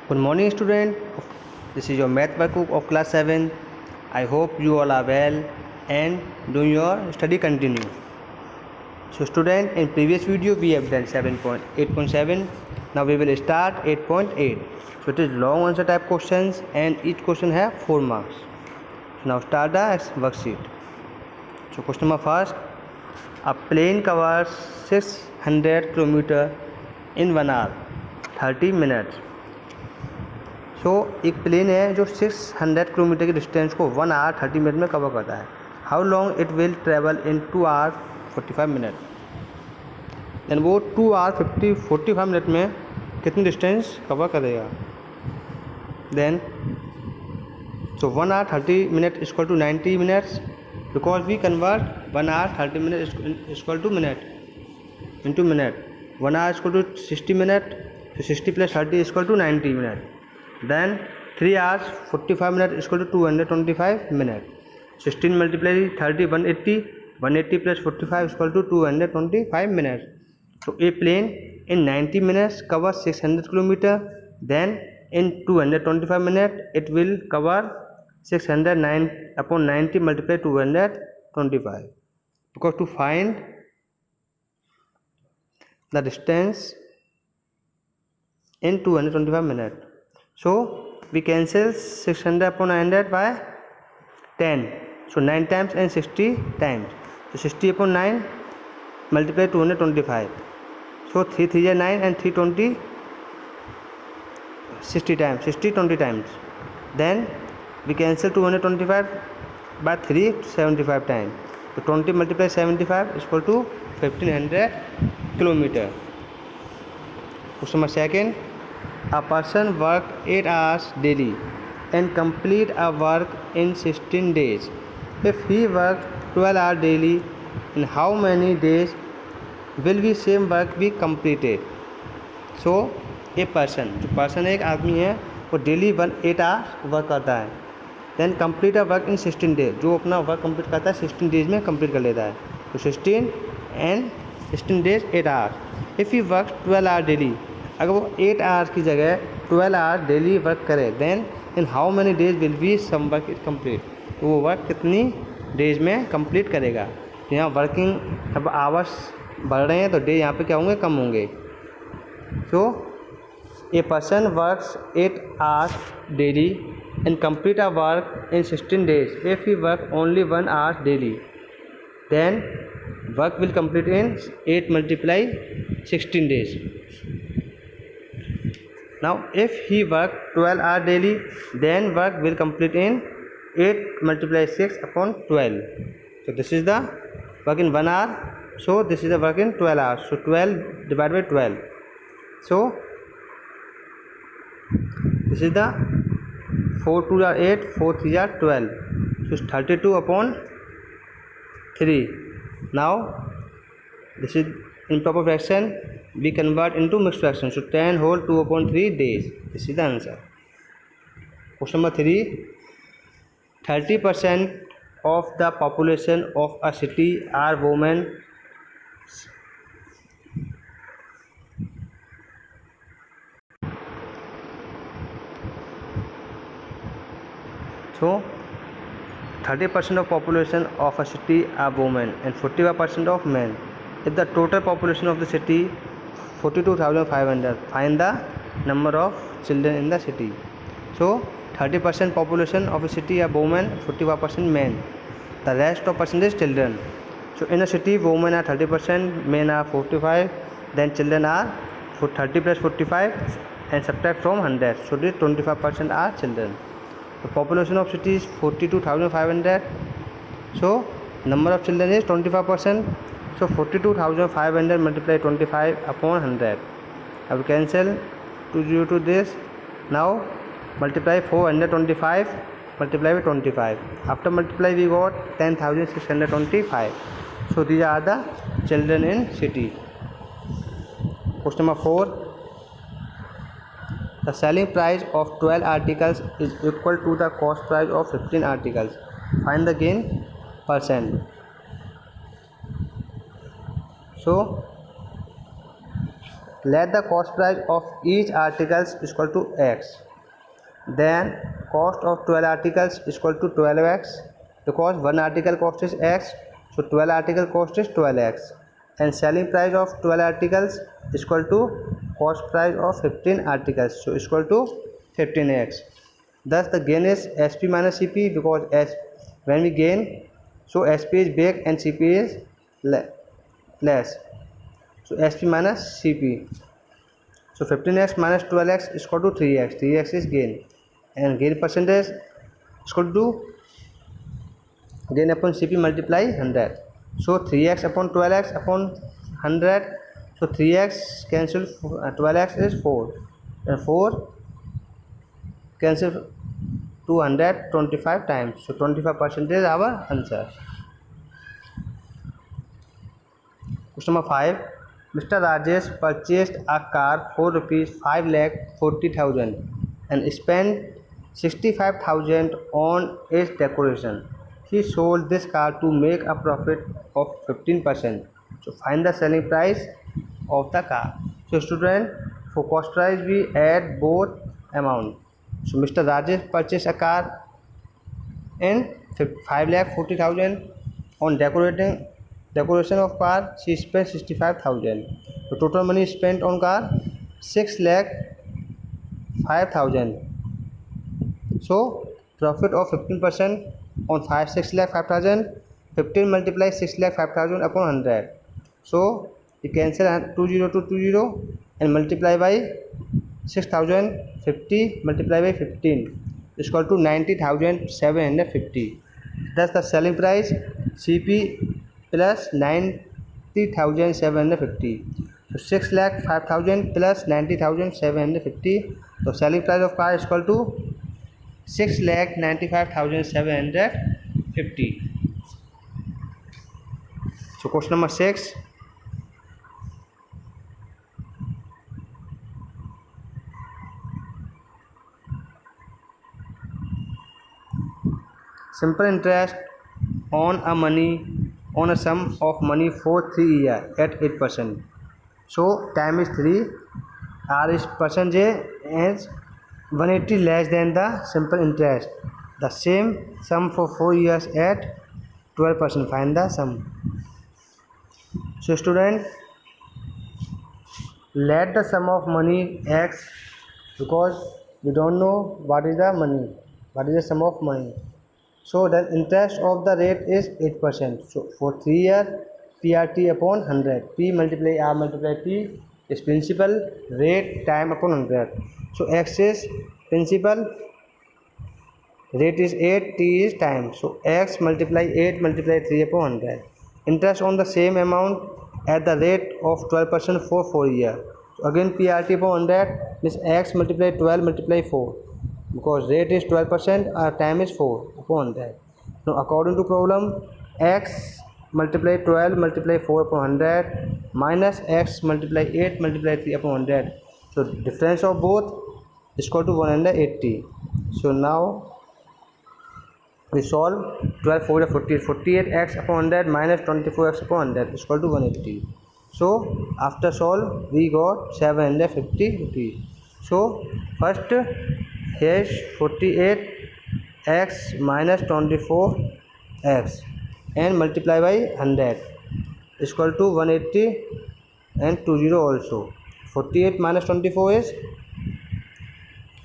Good morning, student. This is your math workbook of class 7. I hope you all are well and doing your study continue. So, student, in previous video we have done 7.8.7. Now we will start 8.8. So it is long answer type questions and each question have 4 marks. So now start the worksheet. So question number first. A plane covers 600 km in 1 hour 30 minutes. सो एक plane है जो 600 kilometre के distance को 1 hour 30 minute में cover करता है. How long it will travel in 2 hour 45 minute. Then वो 2 hour 45 minute में कितनी डिस्टेंस कवर करेगा. Then so 1 hour 30 minute equal to 90 minutes because we convert 1 hour 30 minute equal to minute into minute. 1 hour equal to 60 minute. तो 60 plus 30 equal to 90 minute. Then 3 hours 45 minutes is equal to 225 minutes. 16 multiplied 30 180. 180 plus 45 is equal to 225 minutes. So a plane in 90 minutes covers 600 kilometer. Then in 225 minutes it will cover 609 upon 90 multiplied 225. Because to find the distance in 225 minutes. So we cancel 600 upon 900 by 10. So 9 times and 60 times. So 60 upon 9 multiply 225. So 3 3 is 9 and 3 20 60 times. 60 20 times. Then we cancel 225 by 3 75 times. So 20 multiply 75 is equal to 1500 kilometer. Question number second. A person work 8 hours daily and complete a work in 16 days. If he work 12 hours daily, in how many days will be same work be completed? So a person, जो person एक आदमी है वो daily 8 hours work करता है. Then complete a work in 16 days. जो अपना work complete करता है 16 डेज में कंप्लीट कर लेता है. तो 16 and 16 days 8 hours. If he work 12 hour daily, अगर वो 8 आवर्स की जगह 12 आवर डेली वर्क करे, then in how many days will be some work is complete. तो वो वर्क कितनी डेज में कंप्लीट करेगा. तो यहाँ वर्किंग अब आवर्स बढ़ रहे हैं तो डे यहाँ पे क्या होंगे, कम होंगे. So a person works 8 hours daily and complete a work in 16 days. If he work only 1 hour daily, then work will complete in 8 multiply 16 days. Now if he work 12 hours daily, then work will complete in 8 multiply 6 upon 12. So this is the work in 1 hour. So this is the work in 12 hours. So 12 divided by 12. So this is the 4 2 are 8, 4 3 are 12. So 32 upon 3. Now this is improper fraction. We convert into mixed fraction. So 10 whole 2 upon 3 days. This is the answer. Question number 3. 30% of the population of a city are women. So 30% of population of a city are women and 45% of men. If the total population of the city 42,500, find the number of children in the city. So 30% population of a city are women, 45% men. The rest of percentage children. So in a city women are 30%, men are 45, then children are 30 plus 45 and subtract from 100. So this 25% are children. The population of city is 42,500. So number of children is 25%. So 42,500 multiply 25 upon 100. I will cancel 2 to this. Now multiply 425 multiply by 25. After multiply we got 10,625. So these are the children in city. Question number 4. The selling price of 12 articles is equal to the cost price of 15 articles. Find the gain percent. So let the cost price of each articles is equal to x. Then cost of 12 articles is equal to 12x, because one article cost is x, so 12 article cost is 12x, and selling price of 12 articles is equal to cost price of 15 articles, so is equal to 15x. Thus the gain is SP minus CP, because when we gain, so SP is big and CP is less, so SP minus CP. So 15x minus 12x is equal to 3x. 3x is gain, and gain percentage is equal to gain upon CP multiply 100. So 3x upon 12x upon 100. So 3x cancel, 12x is 4, and 4 cancel 225 times. So 25% is our answer. Question number 5. Mr. Rajesh purchased a car for rupees 5,40,000 and spent 65,000 on its decoration. He sold this car to make a profit of 15%. So find the selling price of the car. So student, for cost price we add both amount. So Mr. Rajesh purchased a car in 5,40,000 on decoration of car. She spent 65,000. The total money spent on car 6,05,000. So profit of 15% on 6,05,000. 15 multiply 6,05,000 upon 100. So you cancel 20 to 20 and multiply by 6,050 multiply by 15 is equal to 90,750. Thus the selling price CP plus 90,750. So 6,05,000 plus 90,750. So selling price of car is equal to 6,95,750. So question number 6. Simple interest on a sum of money for 3 years at 8%. So time is 3, R is percentage is 180 less than the simple interest. The same sum for 4 years at 12%. Find the sum. So student, let the sum of money x, because we don't know what is the money, what is the sum of money. So the interest of the rate is 8%. So for 3 years, PRT upon 100. P multiply R multiply P is principal, rate, time upon 100. So X is principal, rate is 8, T is time. So X multiply 8 multiply 3 upon 100. Interest on the same amount at the rate of 12% for 4 years. So again PRT upon 100 means X multiply 12 multiply 4. Because rate is 12%, our time is 4 upon that. Now according to problem, x multiply 12 multiply 4 upon 100 minus x multiply 8 multiply 3 upon 100. So difference of both is equal to 180. So now we solve 12 4 48. 48x upon 100 minus 24x upon 100 is equal to 180. So after solve we got 750 rupees. So first here is 48x minus 24x and multiply by 100 is equal to 180 and 20 also. 48 minus 24 is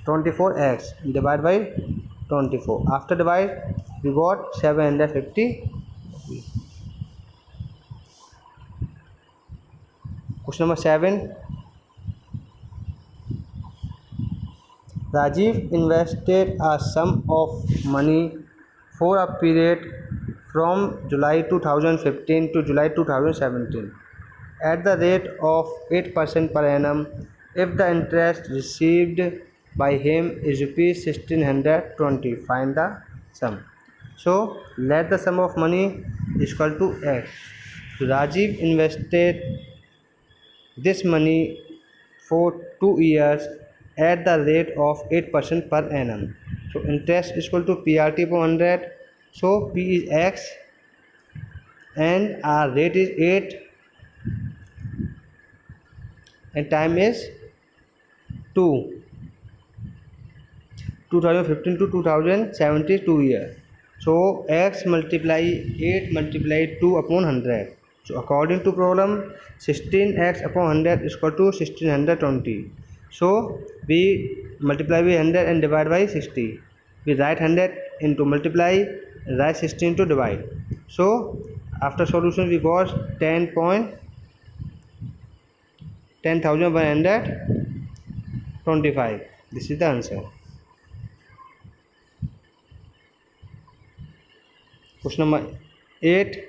24x, divide by 24. After divide we got 750. Question number 7. Rajiv invested a sum of money for a period from July 2015 to July 2017 at the rate of 8% per annum if the interest received by him is rupees 1620. Find the sum. So let the sum of money is equal to x. So Rajiv invested this money for 2 years at the rate of 8% per annum. So interest is equal to PRT upon 100. So P is x and our rate is 8 and time is 2015 to 2072 year. So x multiply 8 multiply 2 upon 100. So according to problem, 16x upon 100 is equal to 1620. So we multiply by 100 and divide by 60. We write 100 into multiply, write 16 to divide. So after solution we got 10,125. This is the answer. Question number 8.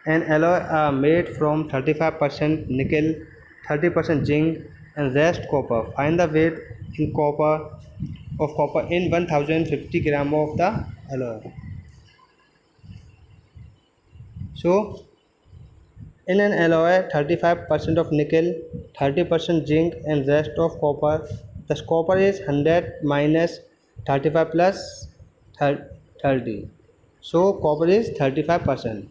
An alloy are made from 35% nickel, 30% zinc and rest copper. Find the weight in copper in 1050 gram of the alloy. So in an alloy 35% of nickel, 30% zinc and rest of copper. The copper is 100 minus 35 plus 30. So copper is 35%.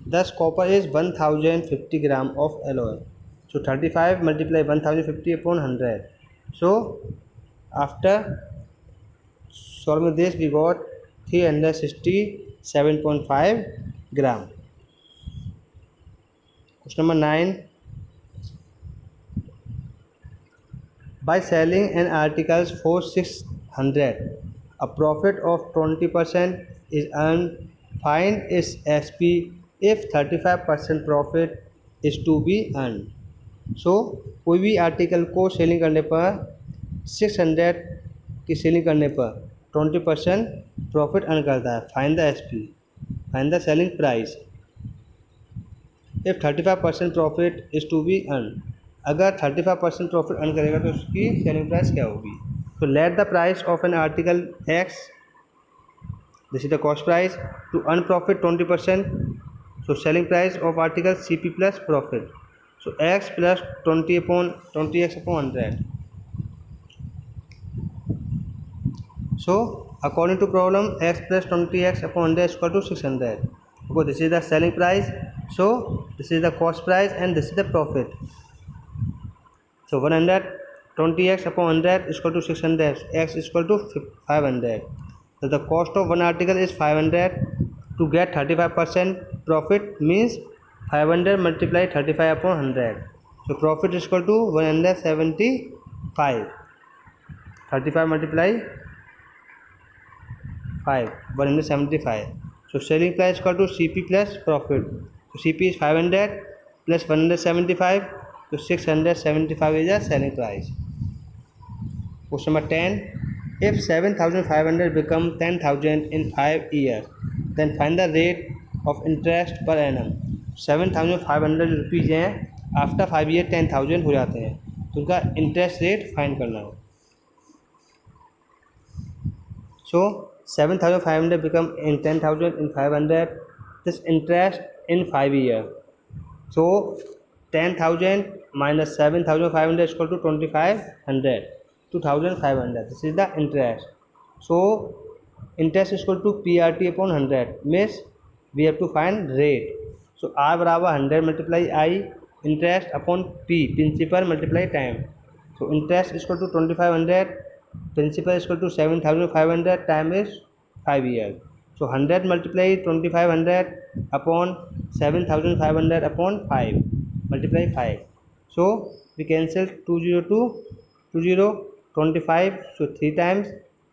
Thus copper is 1050 gram of alloy. So 35 multiply 1050 upon 100. So after solving this we got 367.5 gram. Question number 9. By selling an article for 600, a profit of 20% is earned. Find its SP if 35% profit is to be earned. So कोई भी article को selling करने पर 600 की selling करने पर 20% profit earn करता है. Find the SP, find the selling price if 35% profit is to be earn. अगर 35% प्रॉफिट अर्न करेगा तो उसकी सेलिंग प्राइस क्या होगी. तो let the price of an article x, this is the cost price. To earn profit 20%, so selling price of article CP plus profit. So x plus 20x upon 100. So according to problem, x plus 20x upon 100 is equal to 600. Because this is the selling price, so this is the cost price and this is the profit. So 120x upon 100 is equal to 600. X is equal to 500. So the cost of one article is 500. To get 35% profit means 500 multiply 35 upon 100. So profit is equal to 175. 35 multiply 175. So selling price equal to CP plus profit. So CP is 500 plus 175. So 675 is the selling price. Question number 10. If 7,500 become 10,000 in 5 years, then find the rate of interest per annum. 7,500 rupees हैं, after 5 year 10,000 हो जाते हैं, तो उनका interest rate find करना हो. So 7,500 become in 10,000 in 500. This interest in 5 years. So 10,000 minus 7,500 is equal to 2,500. 2,500. This is the interest. So interest is equal to PRT upon 100. Means we have to find rate. So R बराबर 100 multiply I, interest upon P, principal multiply time. So interest is equal to 2,500. Principal is equal to 7,500. Time is 5 years. So 100 multiply 2,500 upon 7,500 upon 5 multiply 5. So we cancel 25. So 3 times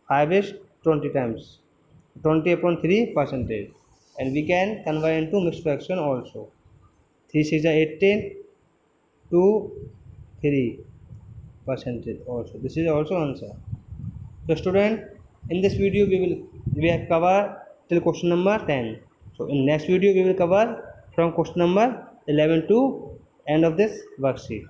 5 is 20 times. 20 upon 3 percentage. And we can convert into mixed fraction also. 3 6 is 18 to 3 percentage also. This is also answer. So student, in this video we have covered till question number 10. So in next video we will cover from question number 11 to end of this worksheet.